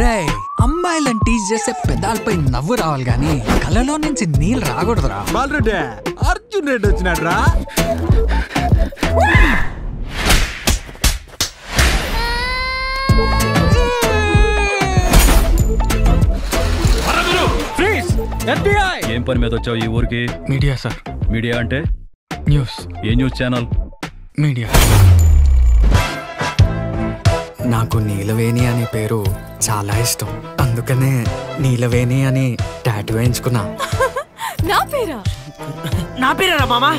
రే అమ్మాయిలను టీచ్ చేసే పెదాలపై నవ్వు రావాలి గాని కళ్ళలో నుంచి నీళ్ళు రాకూడదురా. బాలరెడ్డి అర్జున్ రెడ్డి వచ్చినాడు రా. ఏం పని మీద వచ్చావు ఈ ఊరికి? Media sir. మీడియా అంటే? న్యూస్. ఏ న్యూస్ ఛానల్? మీడియా. నాకు నీలవేణి అనే పేరు చాలా ఇష్టం, అందుకనే నీలవేణి అని టాటూ వేయించుకున్నా. నా పేరా మామా?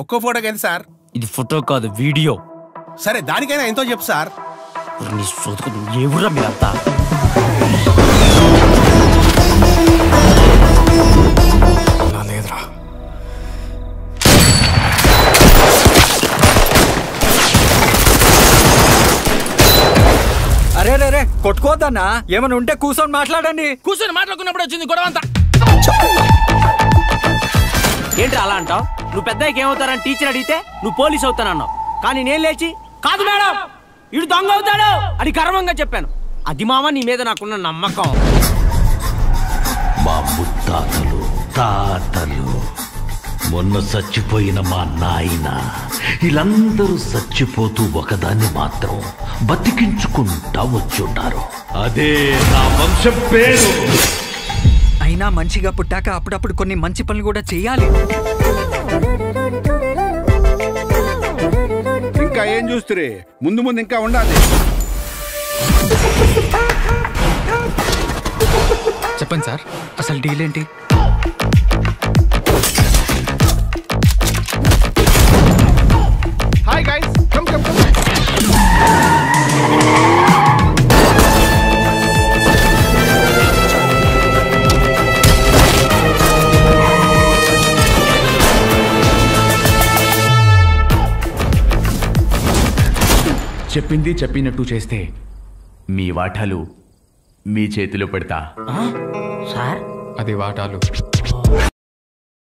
ఒక్కో ఫోటోకి ఎంత సార్? ఇది ఫోటో కాదు, వీడియో. సరే దానికైనా ఎంతో చెప్పు సార్. నీ సోదుకు ఏ ఊర్రా మీరంతా? లేదురా. అరే రే రే కొట్టుకోవద్దన్నా, ఏమైనా ఉంటే కూర్చొని మాట్లాడండి. కూర్చొని మాట్లాడుకున్నప్పుడు వచ్చింది గొడవ అంతా. ఏంటి అలా అంటావు? నువ్వు పెద్దకి ఏమవుతారని టీచర్ అడిగితే నువ్వు పోలీస్ అవుతానన్నావు, కానీ నేను లేచి కాదు మేడం ఇడు దొంగ అవుతాడు అని గర్వంగా చెప్పాను. అది మామ నీ మీద నాకున్న నమ్మకం. మా ముత్తాతలు తాతలు మొన్న చచ్చిపోయిన మా నాయన వీళ్ళందరూ చచ్చిపోతూ ఒకదాన్ని మాత్రం బతికించుకుంటా వచ్చుంటారు. అదే నా వంశం పేరు. అయినా మంచిగా పుట్టాక అప్పుడప్పుడు కొన్ని మంచి పనులు కూడా చెయ్యాలి. ఇంకా ఏం చూస్తురే? ముందు ముందు ఇంకా ఉండాలి. చెప్పండి సార్, అసలు డీల్ ఏంటి? Hi guys, come come come. చెప్పింది చెప్పినట్టు చేస్తే మీ వాటాలు మీ చేతిలో పెడతా. సార్ అది వాటాలు